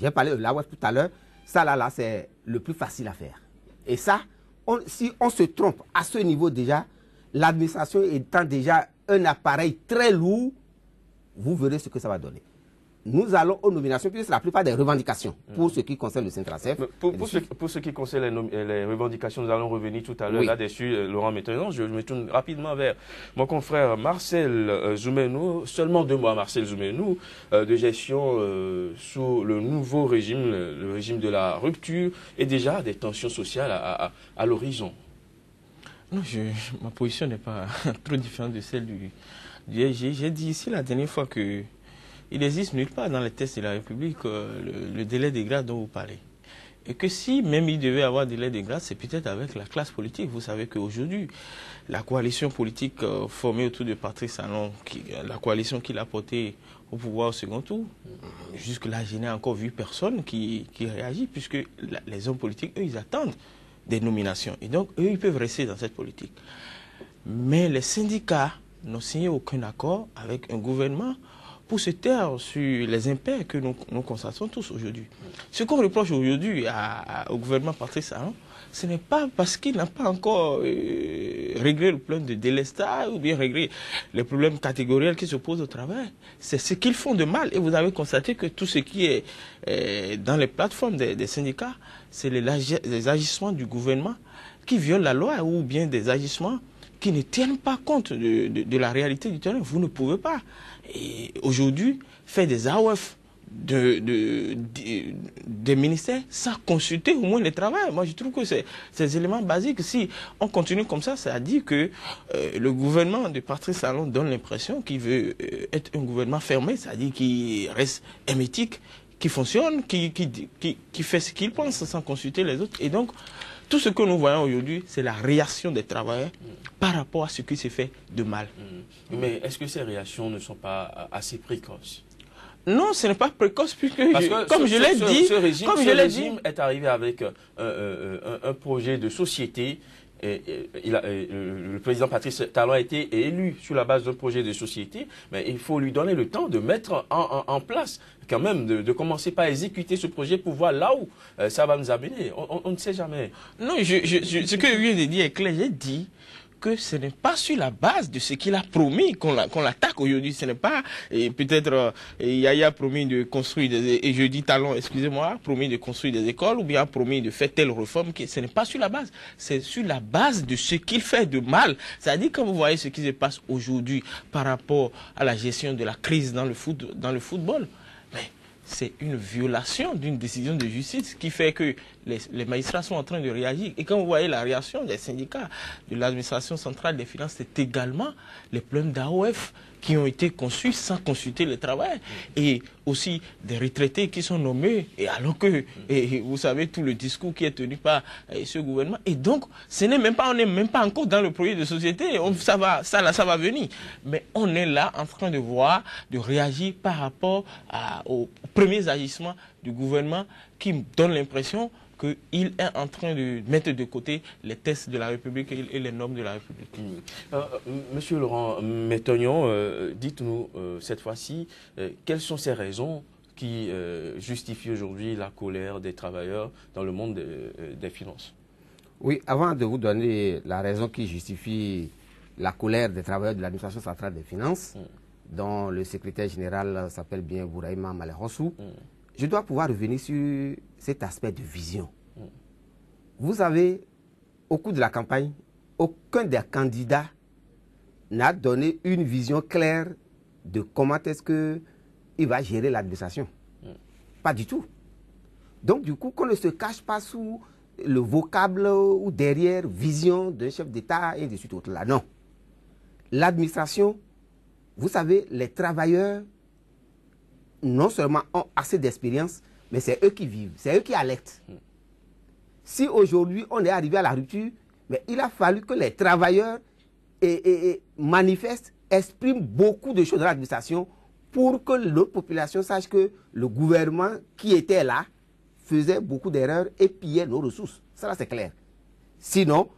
J'ai parlé de la web tout à l'heure. Ça, là, c'est le plus facile à faire. Et ça, si on se trompe à ce niveau déjà, l'administration étant déjà un appareil très lourd, vous verrez ce que ça va donner. Nous allons aux nominations, puisque c'est la plupart des revendications pour ce qui concerne le Centrasef. Pour ce qui concerne les revendications, nous allons revenir tout à l'heure là-dessus, Laurent. Maintenant, je me tourne rapidement vers mon confrère Marcel Zoumenou. Seulement 2 mois, Marcel Zoumenou, de gestion sous le nouveau régime, le régime de la rupture, et déjà des tensions sociales à l'horizon. Non, ma position n'est pas trop différente de celle du SG. J'ai dit ici la dernière fois que il n'existe nulle part dans les textes de la République le délai de grâce dont vous parlez. Et que si même il devait avoir délai de grâce, c'est peut-être avec la classe politique. Vous savez qu'aujourd'hui, la coalition politique formée autour de Patrice Talon, la coalition qu'il a portée au pouvoir au second tour, jusque-là, je n'ai encore vu personne qui réagit, puisque les hommes politiques, eux, ils attendent des nominations. Et donc, eux, ils peuvent rester dans cette politique. Mais les syndicats n'ont signé aucun accord avec un gouvernement pour se taire sur les impairs que nous constatons tous aujourd'hui. Ce qu'on reproche aujourd'hui au gouvernement Patrice Talon, ce n'est pas parce qu'il n'a pas encore réglé le problème de délestage ou bien réglé les problèmes catégoriels qui se posent au travail. C'est ce qu'ils font de mal. Et vous avez constaté que tout ce qui est dans les plateformes des syndicats, c'est les agissements du gouvernement qui violent la loi ou bien des agissements qui ne tiennent pas compte de la réalité du terrain. Vous ne pouvez pas. Et aujourd'hui, faire des AOF des ministères sans consulter au moins les travailleurs. Moi, je trouve que c'est ces éléments basiques. Si on continue comme ça a dit que le gouvernement de Patrice Talon donne l'impression qu'il veut être un gouvernement fermé, c'est-à-dire qu'il reste hermétique, qui fonctionne, qui fait ce qu'il pense sans consulter les autres. Et donc, tout ce que nous voyons aujourd'hui, c'est la réaction des travailleurs par rapport à ce qui s'est fait de mal. Mais est-ce que ces réactions ne sont pas assez précoces? Non, ce n'est pas précoce, puisque, comme je l'ai dit, ce régime dit, est arrivé avec un projet de société. Le président Patrice Talon a été élu sur la base d'un projet de société, mais il faut lui donner le temps de mettre en place, quand même, de commencer par exécuter ce projet pour voir là où ça va nous amener. On ne sait jamais. Non, ce que je viens de dire est clair. J'ai dit que ce n'est pas sur la base de ce qu'il a promis qu'on l'attaque aujourd'hui. Ce n'est pas, peut-être, Yaya a promis de construire et je dis Talon, excusez-moi, promis de construire des écoles ou bien a promis de faire telle réforme. Ce n'est pas sur la base. C'est sur la base de ce qu'il fait de mal. C'est-à-dire, quand vous voyez ce qui se passe aujourd'hui par rapport à la gestion de la crise dans le football, c'est une violation d'une décision de justice qui fait que les magistrats sont en train de réagir. Et quand vous voyez la réaction des syndicats, de l'administration centrale des finances, c'est également les problèmes d'AOF qui ont été conçus sans consulter le travail. Et aussi des retraités qui sont nommés, et alors que, vous savez, tout le discours qui est tenu par ce gouvernement. Et donc, on n'est même pas encore dans le projet de société. Ça va venir. Mais on est là en train de voir, de réagir par rapport aux premiers agissements du gouvernement qui donnent l'impression qu'il est en train de mettre de côté les textes de la République et les normes de la République. Monsieur Laurent Metognon, dites-nous cette fois-ci, quelles sont ces raisons qui justifient aujourd'hui la colère des travailleurs dans le monde des finances? Oui, avant de vous donner la raison qui justifie la colère des travailleurs de l'administration centrale des finances, dont le secrétaire général s'appelle bien Bouraïma Malehrossou, je dois pouvoir revenir sur cet aspect de vision. Vous avez, au cours de la campagne, aucun des candidats n'a donné une vision claire de comment est-ce qu'il va gérer l'administration. Pas du tout. Donc, du coup, qu'on ne se cache pas sous le vocable ou derrière vision d'un chef d'État et de suite autre là. Non. L'administration, vous savez, les travailleurs non seulement ont assez d'expérience, mais c'est eux qui vivent, c'est eux qui alertent. Si aujourd'hui on est arrivé à la rupture, mais il a fallu que les travailleurs manifestent, expriment beaucoup de choses dans l'administration pour que notre population sache que le gouvernement qui était là faisait beaucoup d'erreurs et pillait nos ressources. Ça là c'est clair. Sinon,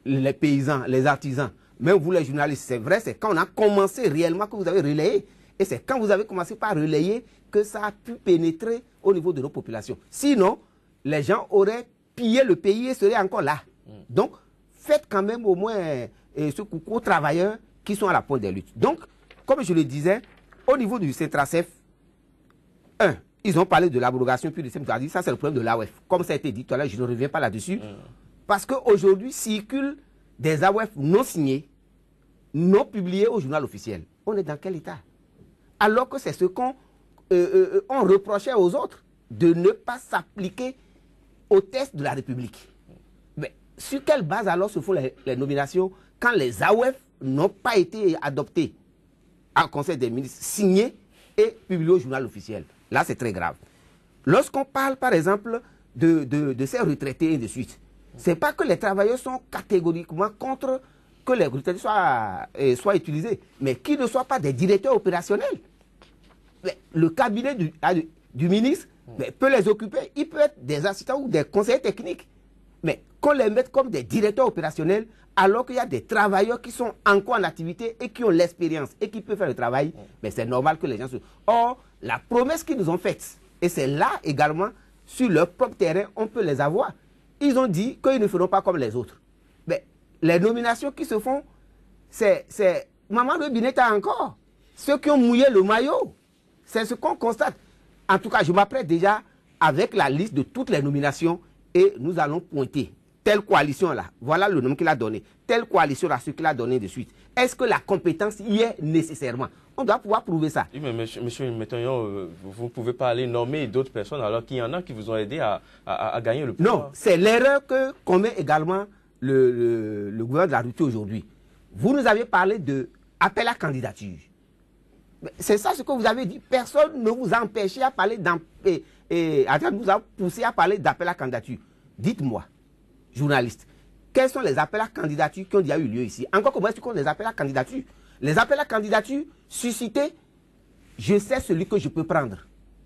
les paysans, les artisans, même vous les journalistes, c'est vrai, c'est quand on a commencé réellement que vous avez relayé. Et c'est quand vous avez commencé par relayer que ça a pu pénétrer au niveau de nos populations. Sinon, les gens auraient pillé le pays et seraient encore là. Donc, faites quand même au moins ce coucou aux travailleurs qui sont à la pointe des luttes. Donc, comme je le disais, au niveau du CENTRACEF, ils ont parlé de l'abrogation, puis ça c'est le problème de l'AOF. Comme ça a été dit tout à l'heure, je ne reviens pas là-dessus. Parce qu'aujourd'hui, circulent des AOF non signés, non publiés au journal officiel. On est dans quel état? Alors que c'est ce qu'on reprochait aux autres, de ne pas s'appliquer aux tests de la République. Mais sur quelle base alors se font les nominations quand les AOF n'ont pas été adoptés en Conseil des ministres, signés et publiés au journal officiel? Là, c'est très grave. Lorsqu'on parle, par exemple, de ces retraités et de suite, ce n'est pas que les travailleurs sont catégoriquement contre que les retraités soient utilisés, mais qu'ils ne soient pas des directeurs opérationnels. Mais le cabinet du ministre peut les occuper, il peut être des assistants ou des conseillers techniques. Mais qu'on les mette comme des directeurs opérationnels, alors qu'il y a des travailleurs qui sont encore en activité et qui ont l'expérience et qui peuvent faire le travail, mais c'est normal que les gens se... Or, la promesse qu'ils nous ont faite, et c'est là également, sur leur propre terrain, on peut les avoir. Ils ont dit qu'ils ne feront pas comme les autres. Mais les nominations qui se font, c'est Maman de Bineta encore. Ceux qui ont mouillé le maillot. C'est ce qu'on constate. En tout cas, je m'apprête déjà avec la liste de toutes les nominations et nous allons pointer telle coalition-là. Voilà le nom qu'il a donné. Telle coalition-là, ce qu'il a donné de suite. Est-ce que la compétence y est nécessairement? On doit pouvoir prouver ça. Oui, mais monsieur Métaillon, vous ne pouvez pas aller nommer d'autres personnes alors qu'il y en a qui vous ont aidé à gagner le pouvoir. Non, c'est l'erreur que commet également le gouvernement de la rupture aujourd'hui. Vous nous avez parlé d'appel à candidature. C'est ça ce que vous avez dit. Personne ne vous a empêché à parler vous a poussé à parler d'appel à candidature. Dites-moi, journaliste, quels sont les appels à candidature qui ont déjà eu lieu ici? Encore comment est-ce qu'on les appels à candidature? Les appels à candidature suscités, je sais celui que je peux prendre.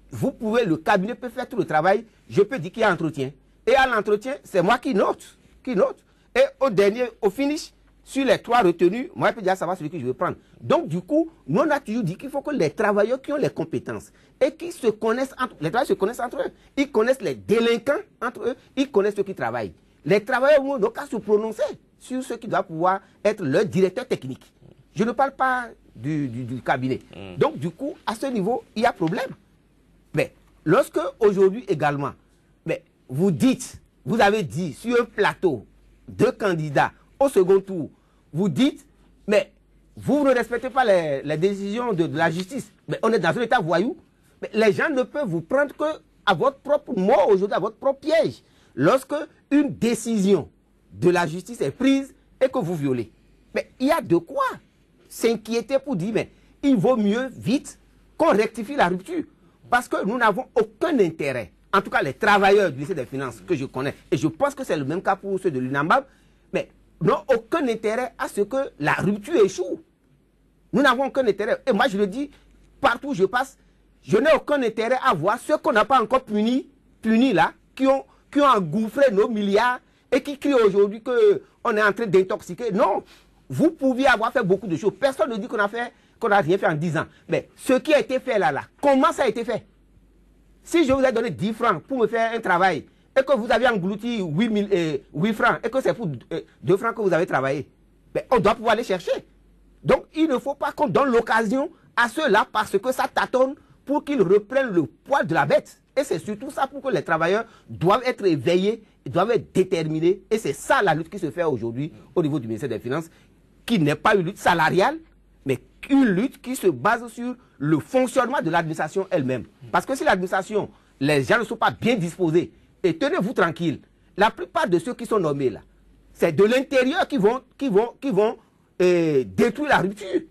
Vous pouvez, le cabinet peut faire tout le travail, je peux dire qu'il y a entretien. Et à l'entretien, c'est moi qui note. Et au dernier, au finish, sur les 3 retenus, moi je peux déjà savoir celui que je veux prendre. Donc du coup, nous on a toujours dit qu'il faut que les travailleurs qui ont les compétences et qui se connaissent entre eux, les travailleurs se connaissent entre eux, ils connaissent les délinquants entre eux, ils connaissent ceux qui travaillent. Les travailleurs n'ont qu'à se prononcer sur ceux qui doivent pouvoir être leur directeur technique. Je ne parle pas du cabinet. Donc du coup, à ce niveau, il y a problème. Mais lorsque aujourd'hui également, vous avez dit sur un plateau 2 candidats au second tour, vous dites, mais vous ne respectez pas les décisions de la justice. Mais on est dans un état voyou. Mais les gens ne peuvent vous prendre qu'à votre propre mort aujourd'hui, à votre propre piège. Lorsque une décision de la justice est prise et que vous violez. Mais il y a de quoi s'inquiéter pour dire, mais il vaut mieux vite qu'on rectifie la rupture. Parce que nous n'avons aucun intérêt, en tout cas les travailleurs du lycée des finances que je connais, et je pense que c'est le même cas pour ceux de l'UNAMAB, mais n'ont aucun intérêt à ce que la rupture échoue. Nous n'avons aucun intérêt. Et moi je le dis, partout où je passe, je n'ai aucun intérêt à voir ceux qu'on n'a pas encore punis là, qui ont engouffré nos milliards et qui crient aujourd'hui qu'on est en train d'intoxiquer. Non, vous pouviez avoir fait beaucoup de choses. Personne ne dit qu'on n'a rien fait en 10 ans. Mais ce qui a été fait là, comment ça a été fait? Si je vous ai donné 10 francs pour me faire un travail et que vous avez englouti 8 francs et que c'est pour 2 francs que vous avez travaillé, on doit pouvoir les chercher. Donc il ne faut pas qu'on donne l'occasion à ceux-là parce que ça tâtonne pour qu'ils reprennent le poids de la bête. Et c'est surtout ça pour que les travailleurs doivent être éveillés, doivent être déterminés. Et c'est ça la lutte qui se fait aujourd'hui au niveau du ministère des Finances, qui n'est pas une lutte salariale, mais une lutte qui se base sur le fonctionnement de l'administration elle-même. Parce que si l'administration, les gens ne sont pas bien disposés, et tenez-vous tranquille, la plupart de ceux qui sont nommés là, c'est de l'intérieur qui vont détruire la rupture.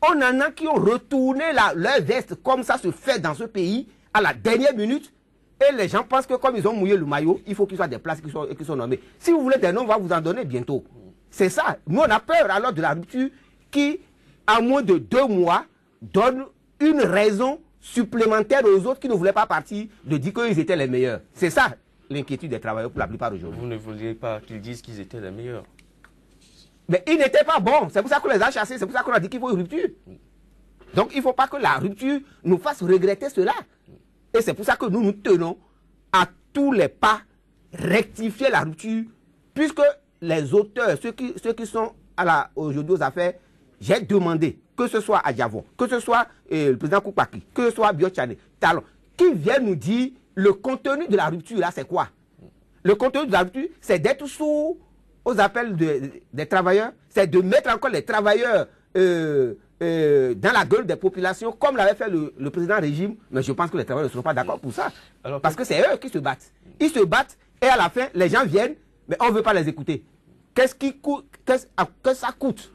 On en a qui ont retourné leur veste, comme ça se fait dans ce pays, à la dernière minute, et les gens pensent que comme ils ont mouillé le maillot, il faut qu'ils soient des places qui sont nommés. Si vous voulez des noms, on va vous en donner bientôt. C'est ça. Nous, on a peur alors de la rupture qui, à moins de 2 mois, donne une raison supplémentaire aux autres qui ne voulaient pas partir de dire qu'ils étaient les meilleurs. C'est ça l'inquiétude des travailleurs pour la plupart aujourd'hui. Vous ne vouliez pas qu'ils disent qu'ils étaient les meilleurs. Mais ils n'étaient pas bons. C'est pour ça qu'on les a chassés. C'est pour ça qu'on a dit qu'il faut une rupture. Donc, il ne faut pas que la rupture nous fasse regretter cela. Et c'est pour ça que nous nous tenons à tous les pas rectifier la rupture, puisque les auteurs, ceux qui sont aujourd'hui aux affaires, j'ai demandé que ce soit Adjavon, que ce soit le président Koupaki, que ce soit Biochane, Talon, qui viennent nous dire le contenu de la rupture, là, c'est quoi? Le contenu de la rupture, c'est d'être sourd aux appels des travailleurs, c'est de mettre encore les travailleurs dans la gueule des populations, comme l'avait fait le président régime. Mais je pense que les travailleurs ne seront pas d'accord pour ça. Alors, parce que c'est eux qui se battent. Ils se battent et à la fin, les gens viennent, mais on ne veut pas les écouter. Qu'est-ce que ça coûte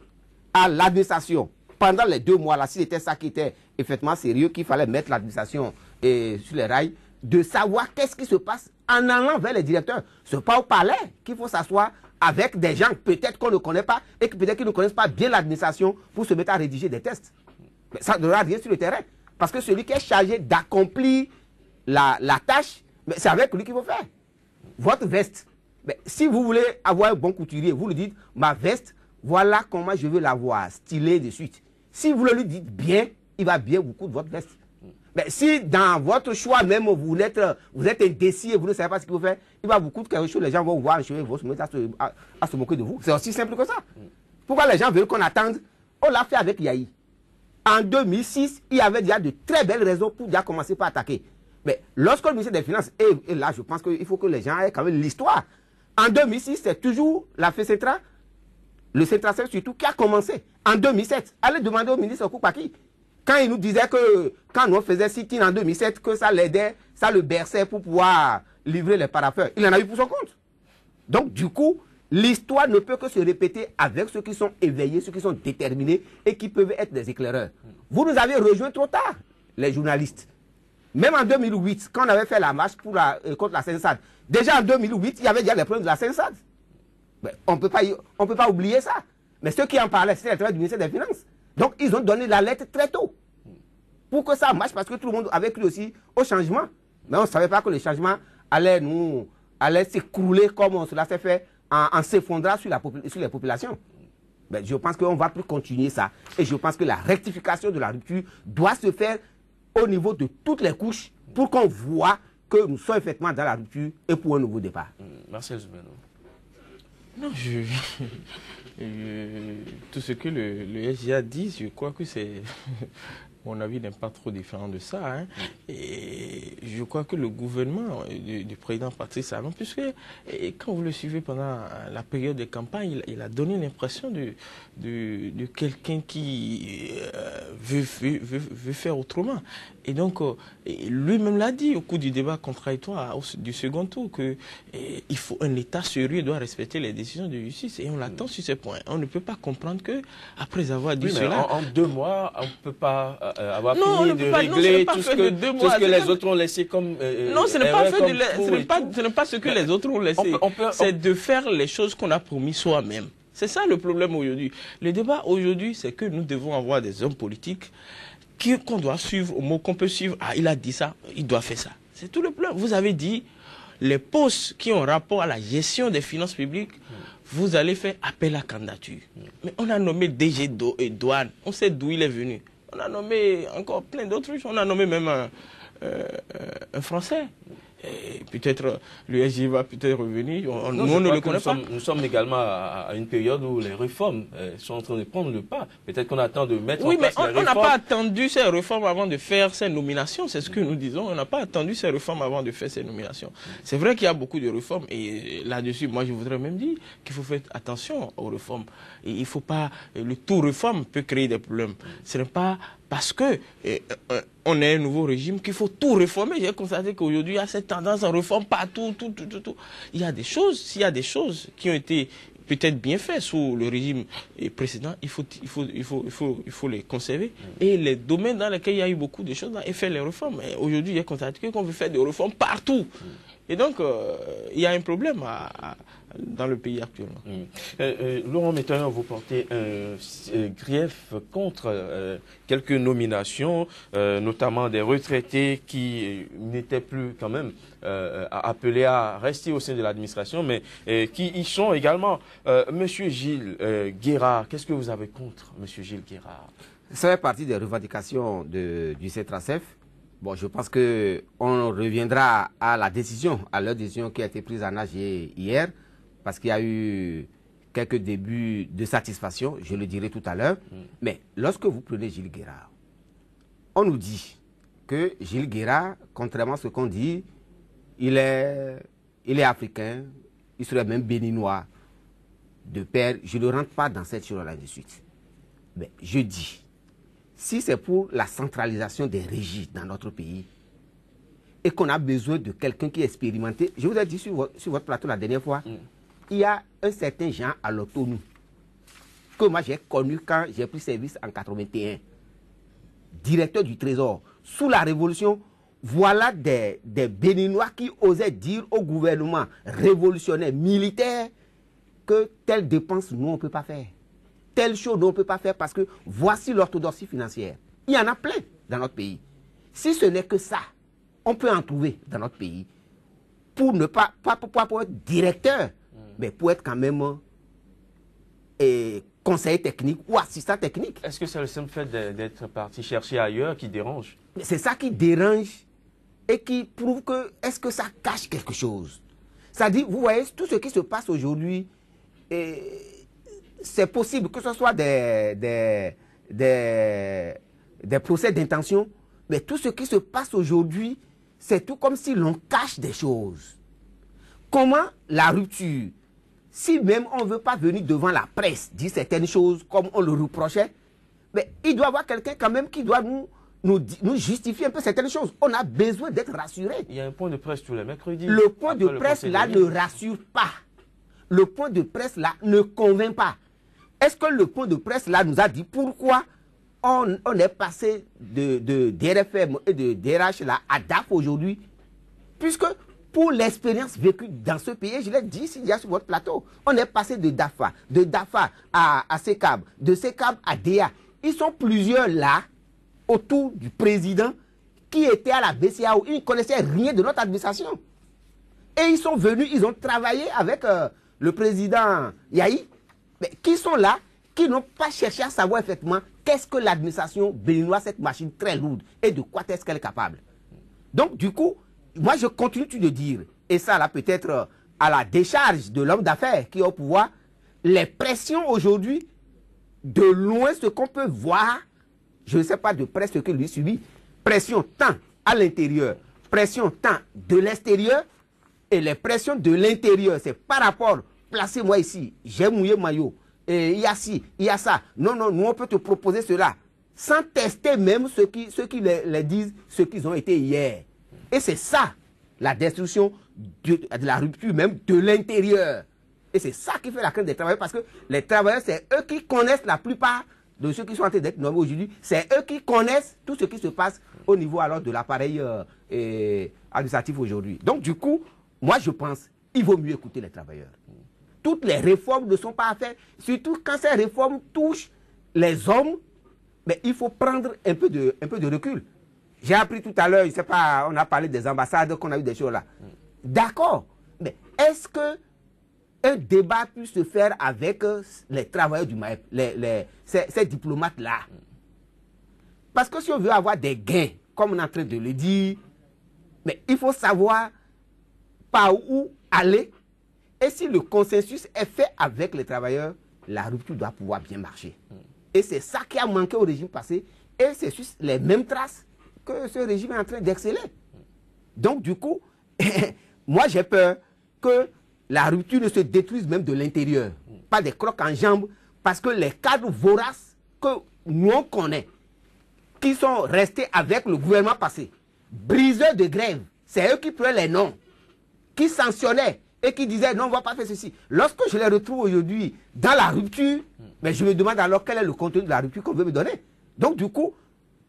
à l'administration pendant les 2 mois là, si c'était ça qui était effectivement sérieux, qu'il fallait mettre l'administration sur les rails, de savoir qu'est-ce qui se passe en allant vers les directeurs. Ce n'est pas au palais qu'il faut s'asseoir avec des gens peut-être qu'on ne connaît pas et peut-être qu'ils ne connaissent pas bien l'administration pour se mettre à rédiger des tests. Mais ça ne donnera rien sur le terrain. Parce que celui qui est chargé d'accomplir la tâche, c'est avec lui qu'il faut faire. Votre veste. Mais si vous voulez avoir un bon couturier, vous lui dites, ma veste, voilà comment je veux l'avoir, stylée de suite. Si vous le lui dites bien, il va bien vous coudre votre veste. Mais si dans votre choix même, vous êtes indécis et vous ne savez pas ce qu'il faut faire, il va vous coûter quelque chose, les gens vont vous voir, ils vont se mettre à se moquer de vous. C'est aussi simple que ça. Pourquoi les gens veulent qu'on attende? On l'a fait avec Yahi. En 2006, il y avait déjà de très belles raisons pour déjà commencer par attaquer. Mais lorsque le ministère des Finances, et là je pense qu'il faut que les gens aient quand même l'histoire. En 2006, c'est toujours la FECETRA, le Centracel surtout, qui a commencé. En 2007, allez demander au ministre Koupaki. Quand il nous disait que quand on faisait sit-in en 2007, que ça l'aidait, ça le berçait pour pouvoir livrer les paraffeurs. Il en a eu pour son compte. Donc du coup, l'histoire ne peut que se répéter avec ceux qui sont éveillés, ceux qui sont déterminés et qui peuvent être des éclaireurs. Vous nous avez rejoints trop tard, les journalistes. Même en 2008, quand on avait fait la marche contre la Sensad, déjà en 2008, il y avait déjà les problèmes de la Sensad. On ne peut pas oublier ça. Mais ceux qui en parlaient, c'était le travail du ministère des Finances. Donc, ils ont donné la lettre très tôt. Pour que ça marche, parce que tout le monde avait cru aussi au changement. Mais on ne savait pas que le changement allait s'écrouler comme cela s'est fait en s'effondrant sur les populations. Mais je pense qu'on ne va plus continuer ça. Et je pense que la rectification de la rupture doit se faire au niveau de toutes les couches pour qu'on voit que nous sommes effectivement dans la rupture et pour un nouveau départ. Marcel Zoumeno. Non, tout ce que le SGA dit, je crois que c'est... Mon avis n'est pas trop différent de ça. Hein. Et je crois que le gouvernement du président Patrice Talon, puisque quand vous le suivez pendant la période de campagne, il a donné l'impression de quelqu'un qui veut faire autrement. Et donc, lui-même l'a dit au cours du débat contradictoire du second tour qu'il faut un État sérieux doit respecter les décisions de justice. Et on l'attend sur ce point. On ne peut pas comprendre que après avoir dit cela... En 2 mois, on ne peut pas avoir fini de régler tout ce que les autres ont laissé comme... non, ce n'est pas ce que les autres ont laissé. C'est de faire les choses qu'on a promis soi-même. C'est ça le problème aujourd'hui. Le débat aujourd'hui, c'est que nous devons avoir des hommes politiques qu'on doit suivre, au mot qu'on peut suivre. Ah, il a dit ça, il doit faire ça. C'est tout le plan. Vous avez dit, les postes qui ont rapport à la gestion des finances publiques, vous allez faire appel à candidature. Mais on a nommé DG et douane. On sait d'où il est venu. On a nommé encore plein d'autres choses. On a nommé même un Français. Peut-être le SG va peut-être revenir. Nous, on ne le connaît pas. Nous sommes également à une période où les réformes sont en train de prendre le pas. Peut-être qu'on attend de mettre en place les réformes. Oui, mais on n'a pas attendu ces réformes avant de faire ces nominations. C'est ce que nous disons. On n'a pas attendu ces réformes avant de faire ces nominations. C'est vrai qu'il y a beaucoup de réformes. Et là-dessus, moi, je voudrais même dire qu'il faut faire attention aux réformes. Et il ne faut pas... Le tout réforme peut créer des problèmes. Ce n'est pas parce que on est un nouveau régime qu'il faut tout réformer. J'ai constaté qu'aujourd'hui, il y a cette tendance à réformer partout, tout. Il y a des choses, s'il y a des choses qui ont été peut-être bien faites sous le régime précédent, il faut les conserver. Et les domaines dans lesquels il y a eu beaucoup de choses, là, et faire les réformes. Aujourd'hui, j'ai constaté qu'on veut faire des réformes partout. Et donc, il y a un problème dans le pays actuellement. Laurent Métaillon, vous portez un grief contre quelques nominations, notamment des retraités qui n'étaient plus quand même appelés à rester au sein de l'administration, mais qui y sont également. Monsieur Gilles Guérard, qu'est-ce que vous avez contre Monsieur Gilles Guérard? Ça fait partie des revendications du CETRASEF. Bon, je pense qu'on reviendra à la décision, à leur décision qui a été prise en AG hier, parce qu'il y a eu quelques débuts de satisfaction, je le dirai tout à l'heure. Mais lorsque vous prenez Gilles Guérard, on nous dit que Gilles Guérard, contrairement à ce qu'on dit, il est africain, il serait même béninois de père. Je ne rentre pas dans cette chose-là de suite. Mais je dis, si c'est pour la centralisation des régies dans notre pays et qu'on a besoin de quelqu'un qui est expérimenté, je vous ai dit sur votre plateau la dernière fois, il y a un certain Jean Alotonou que moi j'ai connu quand j'ai pris service en 81, directeur du Trésor. Sous la Révolution, voilà des Béninois qui osaient dire au gouvernement révolutionnaire, militaire, que telle dépense, nous, on ne peut pas faire. Telle chose, nous, on ne peut pas faire parce que voici l'orthodoxie financière. Il y en a plein dans notre pays. Si ce n'est que ça, on peut en trouver dans notre pays pour ne pas pour être directeur, mais pour être quand même conseiller technique ou assistant technique. Est-ce que c'est le simple fait d'être parti chercher ailleurs qui dérange? C'est ça qui dérange et qui prouve que est-ce que ça cache quelque chose. Ça dit, vous voyez, tout ce qui se passe aujourd'hui, c'est possible que ce soit des procès d'intention, mais tout ce qui se passe aujourd'hui, c'est tout comme si l'on cache des choses. Comment la rupture, si même on ne veut pas venir devant la presse dire certaines choses comme on le reprochait, mais il doit y avoir quelqu'un quand même qui doit nous justifier un peu certaines choses. On a besoin d'être rassuré. Il y a un point de presse tous les mercredis. Le point de presse là ne rassure pas. Le point de presse là ne convainc pas. Est-ce que le point de presse là nous a dit pourquoi on est passé de DRFM et de DRH là à DAF aujourd'hui? Puisque pour l'expérience vécue dans ce pays, je l'ai dit ici sur votre plateau, on est passé de DAFA à SECAB, de SECAB à DEA. Ils sont plusieurs là, autour du président, qui étaient à la BCAO. Ils ne connaissaient rien de notre administration. Et ils sont venus, ils ont travaillé avec le président Yahi, mais qui sont là, qui n'ont pas cherché à savoir effectivement qu'est-ce que l'administration béninoise, cette machine très lourde, et de quoi est-ce qu'elle est capable. Donc, du coup, moi, je continue de dire, et ça, là, peut-être à la décharge de l'homme d'affaires qui est au pouvoir, les pressions aujourd'hui, de loin, ce qu'on peut voir, je ne sais pas de près ce que lui subit, pression tant à l'intérieur, pression tant de l'extérieur, et les pressions de l'intérieur, c'est par rapport, placez-moi ici, j'ai mouillé maillot, et il y a ci, il y a ça, non, non, nous on peut te proposer cela, sans tester même ceux qui les disent, ceux qu'ils ont été hier. Et c'est ça, la destruction de la rupture même de l'intérieur. Et c'est ça qui fait la crainte des travailleurs, parce que les travailleurs, c'est eux qui connaissent la plupart de ceux qui sont en train d'être nommés aujourd'hui. C'est eux qui connaissent tout ce qui se passe au niveau alors de l'appareil administratif aujourd'hui. Donc du coup, moi je pense qu'il vaut mieux écouter les travailleurs. Toutes les réformes ne sont pas à faire, surtout quand ces réformes touchent les hommes, mais il faut prendre un peu de recul. J'ai appris tout à l'heure, je ne sais pas, on a parlé des ambassades, qu'on a eu des choses là. D'accord, mais est-ce que un débat peut se faire avec les travailleurs du MAEP, ces diplomates-là? Parce que si on veut avoir des gains, comme on est en train de le dire, mais il faut savoir par où aller. Et si le consensus est fait avec les travailleurs, la rupture doit pouvoir bien marcher. Et c'est ça qui a manqué au régime passé. Et c'est sur les mêmes traces que ce régime est en train d'exceller. Donc du coup, moi j'ai peur que la rupture ne se détruise même de l'intérieur. Pas des crocs en jambes, parce que les cadres voraces que nous on connaît, qui sont restés avec le gouvernement passé, briseurs de grève, c'est eux qui prenaient les noms, qui sanctionnaient et qui disaient non, on ne va pas faire ceci. Lorsque je les retrouve aujourd'hui dans la rupture, mais je me demande alors quel est le contenu de la rupture qu'on veut me donner. Donc du coup,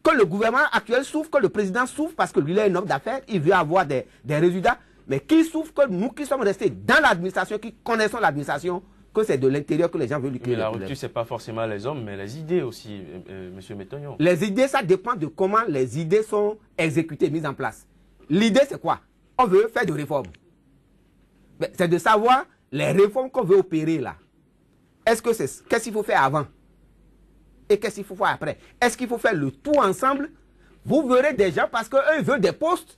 que le gouvernement actuel souffre, que le président souffre parce que lui il est un homme d'affaires, il veut avoir des résultats, mais qui souffre que nous qui sommes restés dans l'administration, qui connaissons l'administration, que c'est de l'intérieur que les gens veulent lui créer. Mais la rupture, ce n'est pas forcément les hommes, mais les idées aussi, M. Métognon. Les idées, ça dépend de comment les idées sont exécutées, mises en place. L'idée, c'est quoi? On veut faire des réformes. C'est de savoir les réformes qu'on veut opérer là. Est-ce que c'est qu'est-ce qu'il faut faire avant? Et qu'est-ce qu'il faut faire après? Est-ce qu'il faut faire le tout ensemble? Vous verrez des gens, parce qu'eux, ils veulent des postes,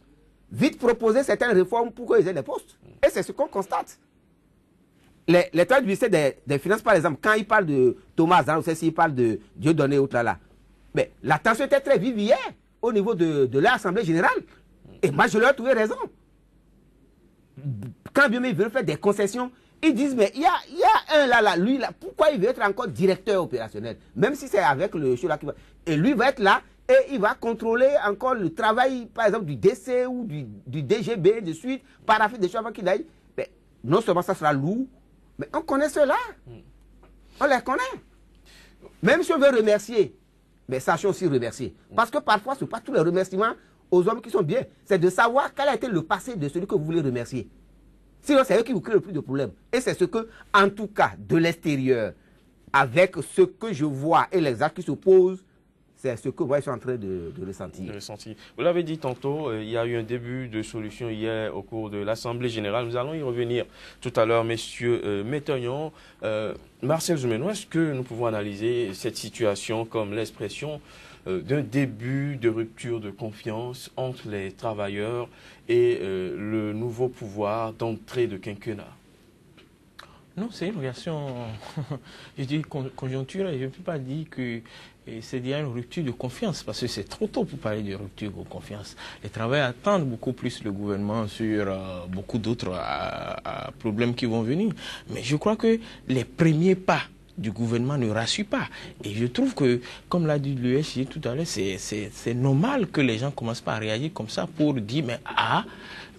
vite proposer certaines réformes pour qu'ils aient des postes. Et c'est ce qu'on constate. Les travailleurs du ministère des Finances, par exemple, quand ils parlent de Thomas Zan, s'ils parlent de Dieudonné, autre là, mais la tension était très vive hier au niveau de l'Assemblée générale. Et moi, je leur ai trouvé raison. Quand bien ils veulent faire des concessions, ils disent, mais il y a un là, lui là, pourquoi il veut être encore directeur opérationnel? Même si c'est avec le show là qui va. Et lui va être là et il va contrôler encore le travail, par exemple, du DC ou du DGB de suite, paraffer des choses avant qu'il aille. Mais non seulement ça sera lourd, mais on connaît ceux-là. On les connaît. Même si on veut remercier, mais sachons aussi remercier. Parce que parfois, ce n'est pas tous les remerciements aux hommes qui sont bien. C'est de savoir quel a été le passé de celui que vous voulez remercier. Sinon, c'est eux qui vous créent le plus de problèmes. Et c'est ce que, en tout cas, de l'extérieur, avec ce que je vois et les actes qui se posent, c'est ce que moi je suis en train de ressentir. Vous l'avez dit tantôt, il y a eu un début de solution hier au cours de l'Assemblée générale. Nous allons y revenir tout à l'heure, messieurs Métagnon. Marcel Zoumeno, est-ce que nous pouvons analyser cette situation comme l'expression d'un début de rupture de confiance entre les travailleurs et le nouveau pouvoir d'entrée de quinquennat? Non, c'est une réaction, je dis conjoncturelle. Je ne peux pas dire que c'est déjà une rupture de confiance, parce que c'est trop tôt pour parler de rupture de confiance. Les travailleurs attendent beaucoup plus le gouvernement sur beaucoup d'autres problèmes qui vont venir. Mais je crois que les premiers pas du gouvernement ne rassurent pas. Et je trouve que, comme l'a dit l'USG tout à l'heure, c'est normal que les gens commencent pas à réagir comme ça pour dire,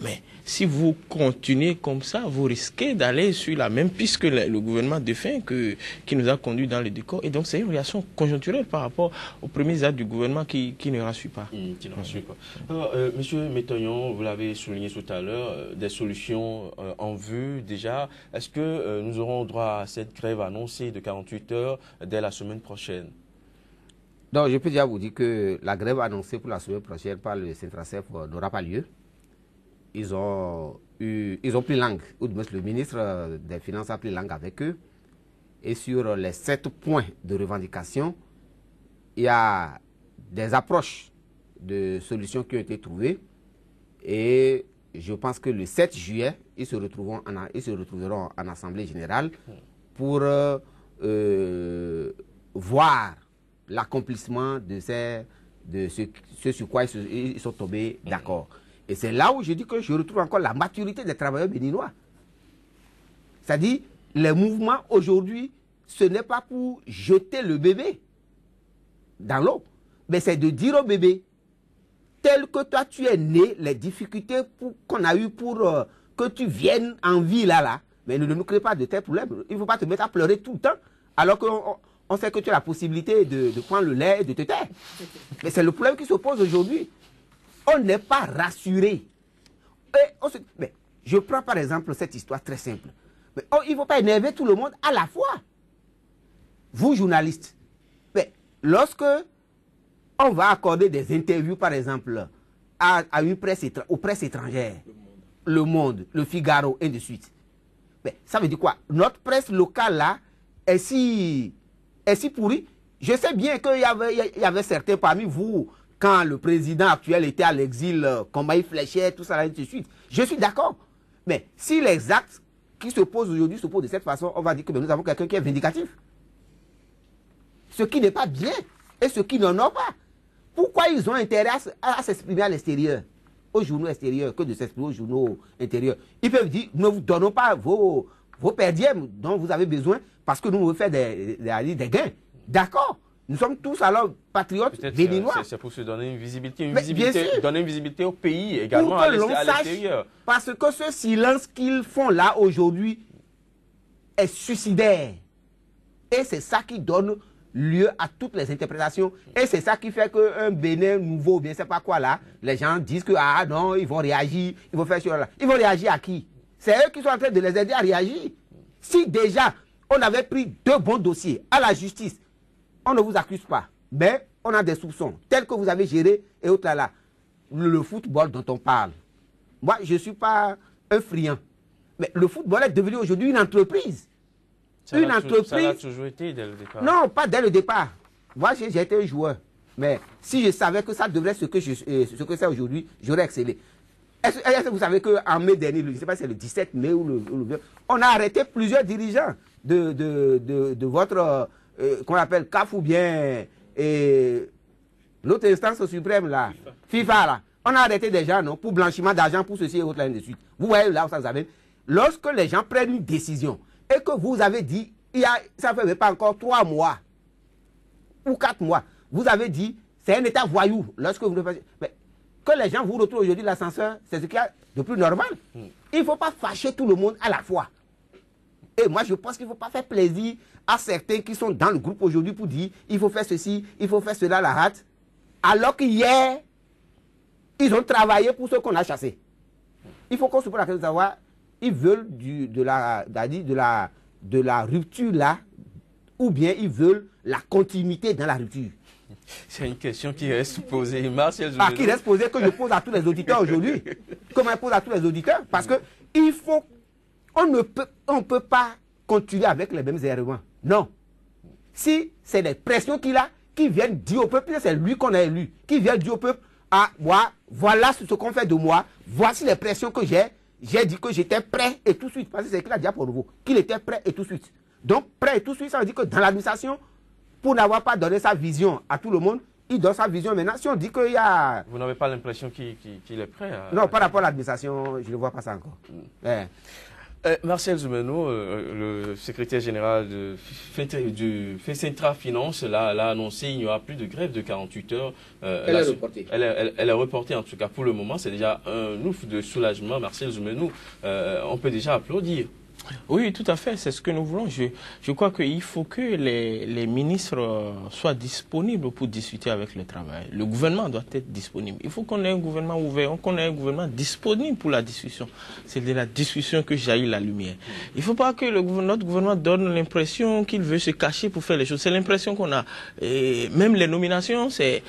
mais si vous continuez comme ça, vous risquez d'aller sur la même piste que le gouvernement défunt qui nous a conduits dans le décor. Et donc, c'est une réaction conjoncturelle par rapport aux premiers actes du gouvernement qui ne rassure pas. Qui ne rassure pas. Alors, Monsieur Métagnon, vous l'avez souligné tout à l'heure, des solutions en vue déjà. Est-ce que nous aurons droit à cette grève annoncée de 48 heures dès la semaine prochaine? Donc, je peux déjà vous dire que la grève annoncée pour la semaine prochaine par le Centracef n'aura pas lieu. Ils ont pris langue, ou du moins le ministre des Finances a pris langue avec eux. Et sur les 7 points de revendication, il y a des approches de solutions qui ont été trouvées. Et je pense que le 7 juillet, ils se retrouveront en Assemblée générale pour voir l'accomplissement de ce sur quoi ils sont tombés d'accord. Et c'est là où je dis que je retrouve encore la maturité des travailleurs béninois. C'est-à-dire, les mouvements aujourd'hui, ce n'est pas pour jeter le bébé dans l'eau, mais c'est de dire au bébé, tel que toi tu es né, les difficultés qu'on a eues pour que tu viennes en vie là, mais ne nous crée pas de tels problèmes. Il ne faut pas te mettre à pleurer tout le temps, alors qu'on sait que tu as la possibilité de prendre le lait et de te taire. Mais c'est le problème qui se pose aujourd'hui. On n'est pas rassuré. Mais je prends par exemple cette histoire très simple. Mais il ne faut pas énerver tout le monde à la fois. Vous, journalistes, mais lorsque on va accorder des interviews, par exemple, aux presses étrangères, Le Monde, Le Figaro, et de suite, mais ça veut dire quoi? Notre presse locale là est si pourrie. Je sais bien qu'il y avait certains parmi vous, quand le président actuel était à l'exil, comment il fléchait, tout ça, et de suite. Je suis d'accord. Mais si les actes qui se posent aujourd'hui se posent de cette façon, on va dire que nous avons quelqu'un qui est vindicatif. Ce qui n'est pas bien et ce qui n'en a pas. Pourquoi ils ont intérêt à s'exprimer à l'extérieur, aux journaux extérieurs, que de s'exprimer aux journaux intérieurs? Ils peuvent dire, ne vous donnons pas vos perdièmes dont vous avez besoin parce que nous voulons faire des gains. D'accord. Nous sommes tous alors patriotes béninois. C'est pour se donner une visibilité, donner une visibilité au pays également à l'extérieur. Parce que ce silence qu'ils font là aujourd'hui est suicidaire. Et c'est ça qui donne lieu à toutes les interprétations. Et c'est ça qui fait qu'un Bénin nouveau, bien c'est pas quoi là, les gens disent que ah non, ils vont réagir, ils vont faire ça là. Ils vont réagir à qui? C'est eux qui sont en train de les aider à réagir. Si déjà on avait pris 2 bons dossiers à la justice, on ne vous accuse pas, mais on a des soupçons, tels que vous avez géré et autres là. Le football dont on parle. Moi, je ne suis pas un friand. Mais le football est devenu aujourd'hui une entreprise. Ça a toujours été dès le départ. Non, pas dès le départ. moi j'ai été un joueur. Mais si je savais que ça devrait être ce que c'est aujourd'hui, j'aurais excellé. Est-ce que vous savez qu'en mai dernier, je ne sais pas si c'est le 17 mai ou le on a arrêté plusieurs dirigeants de votre, qu'on appelle CAF ou bien l'autre instance suprême là, FIFA là. On a arrêté des gens, non, pour blanchiment d'argent, pour ceci et autre, là, de suite. Vous voyez là où ça vous avez. Lorsque les gens prennent une décision et que vous avez dit, ça ne fait pas encore 3 mois ou 4 mois, vous avez dit, c'est un état voyou. Lorsque vous le faites, mais que les gens vous retrouvent aujourd'hui l'ascenseur, c'est ce qu'il y a de plus normal. Il ne faut pas fâcher tout le monde à la fois. Et moi, je pense qu'il ne faut pas faire plaisir à certains qui sont dans le groupe aujourd'hui pour dire, il faut faire ceci, il faut faire cela, la rate. Alors qu'hier, ils ont travaillé pour ceux qu'on a chassés. Il faut qu'on se pose la question de savoir, ils veulent de la rupture là, ou bien ils veulent la continuité dans la rupture. C'est une question qui reste posée. Martial Zoumenou. Ah, qui reste posée, que je pose à tous les auditeurs aujourd'hui. Comment je pose à tous les auditeurs? Parce que il faut, on ne peut pas continuer avec les mêmes errements. Non. Si c'est des pressions qu'il a, qui viennent dire au peuple, c'est lui qu'on a élu, qui vient dire au peuple, ah, moi, voilà ce qu'on fait de moi, voici les pressions que j'ai dit que j'étais prêt et tout de suite, parce que c'est qu'il a dit pour nouveau, qu'il était prêt et tout de suite. Donc, prêt et tout de suite, ça veut dire que dans l'administration, pour n'avoir pas donné sa vision à tout le monde, il donne sa vision maintenant. Si on dit qu'il y a... Vous n'avez pas l'impression qu'il est prêt à... Non, par rapport à l'administration, je ne vois pas ça encore. Martial Zoumenou, le secrétaire général du FECENTRA Finance, l'a annoncé, il n'y aura plus de grève de 48 heures. Elle est reportée. Elle est reportée, en tout cas pour le moment. C'est déjà un ouf de soulagement. Martial Zoumenou, on peut déjà applaudir. Oui, tout à fait, c'est ce que nous voulons. Je crois qu'il faut que les ministres soient disponibles pour discuter avec le travail. Le gouvernement doit être disponible. Il faut qu'on ait un gouvernement ouvert, qu'on ait un gouvernement disponible pour la discussion. C'est de la discussion que jaillit la lumière. Il ne faut pas que notre gouvernement donne l'impression qu'il veut se cacher pour faire les choses. C'est l'impression qu'on a. Et même les nominations, c'est,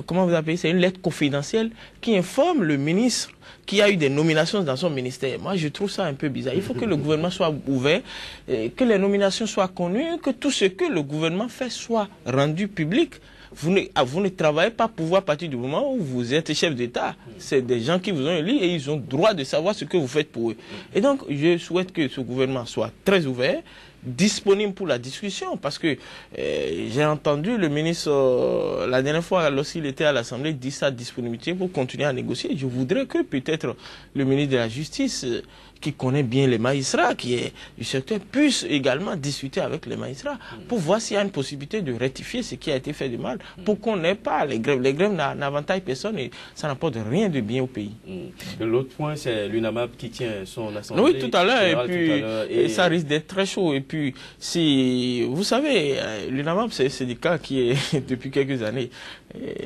comment vous appelez, c'est une lettre confidentielle qui informe le ministre qui a eu des nominations dans son ministère. Moi, je trouve ça un peu bizarre. Il faut que le gouvernement soit ouvert, que les nominations soient connues, que tout ce que le gouvernement fait soit rendu public. Vous ne travaillez pas pour voir à partir du moment où vous êtes chef d'État. C'est des gens qui vous ont élu et ils ont droit de savoir ce que vous faites pour eux. Et donc, je souhaite que ce gouvernement soit très ouvert, disponible pour la discussion, parce que j'ai entendu le ministre la dernière fois lorsqu'il était à l'Assemblée dire sa disponibilité pour continuer à négocier. Je voudrais que peut-être le ministre de la Justice, qui connaît bien les magistrats, qui est du secteur, puisse également discuter avec les magistrats pour voir s'il y a une possibilité de rectifier ce qui a été fait de mal, pour qu'on n'ait pas les grèves. Les grèves n'avantagent personne et ça n'apporte rien de bien au pays. L'autre point, c'est l'UNAMAB qui tient son assemblée. Oui, tout à l'heure, et ça risque d'être très chaud. Et puis, si vous savez, l'UNAMAB, c'est un syndicat qui est depuis quelques années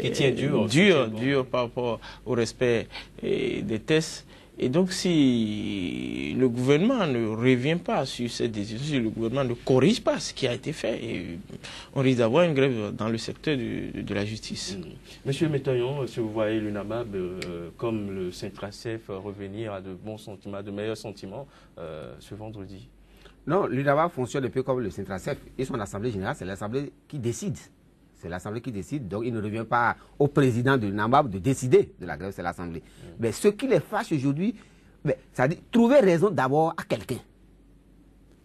qui tient dur par rapport au respect des tests. Et donc, si le gouvernement ne revient pas sur cette décision, si le gouvernement ne corrige pas ce qui a été fait, on risque d'avoir une grève dans le secteur de la justice. Monsieur Métaillon, si vous voyez l'UNAMAB comme le Centracef revenir à de bons sentiments, à de meilleurs sentiments ce vendredi? Non, l'UNAMAB fonctionne un peu comme le Centracef. Et son assemblée générale, c'est l'assemblée qui décide. C'est l'Assemblée qui décide, donc il ne revient pas au président de l'UNAMAB de décider de la grève, c'est l'Assemblée. Mais ce qui les fâche aujourd'hui, c'est-à-dire trouver raison d'abord à quelqu'un.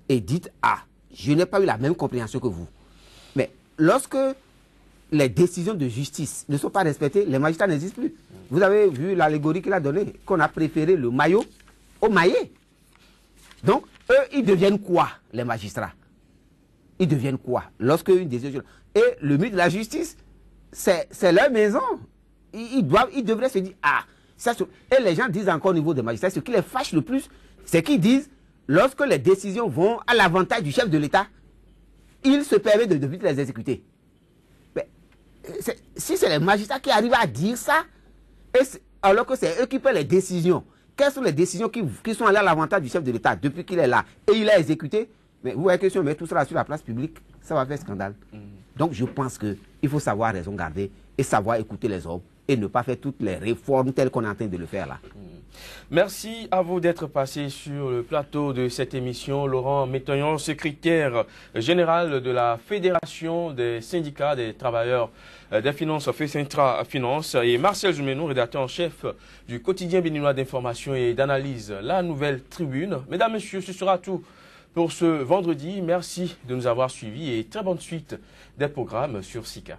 Et dites, ah, je n'ai pas eu la même compréhension que vous. Mais lorsque les décisions de justice ne sont pas respectées, les magistrats n'existent plus. Vous avez vu l'allégorie qu'il a donnée, qu'on a préféré le maillot au maillet. Donc, eux, ils deviennent quoi, les magistrats? Ils deviennent quoi lorsque une décision... Et le ministre de la Justice, c'est leur maison. Ils devraient se dire, ah, ça, et les gens disent encore au niveau des magistrats, ce qui les fâche le plus, c'est qu'ils disent, lorsque les décisions vont à l'avantage du chef de l'État, il se permet de vite les exécuter. Mais, si c'est les magistrats qui arrivent à dire ça, alors que c'est eux qui prennent les décisions, quelles sont les décisions qui sont allées à l'avantage du chef de l'État depuis qu'il est là et il a exécuté? Mais vous voyez que si on met tout ça sur la place publique, ça va faire scandale. Donc je pense qu'il faut savoir raison garder et savoir écouter les hommes et ne pas faire toutes les réformes telles qu'on est en train de le faire là. Merci à vous d'être passé sur le plateau de cette émission. Laurent Métoyon, secrétaire général de la Fédération des syndicats des travailleurs des finances, FESINTRA Finance, et Marcel Zoumenou, rédacteur en chef du quotidien béninois d'information et d'analyse, La Nouvelle Tribune. Mesdames, Messieurs, ce sera tout pour ce vendredi. Merci de nous avoir suivis et très bonne suite des programmes sur SICA.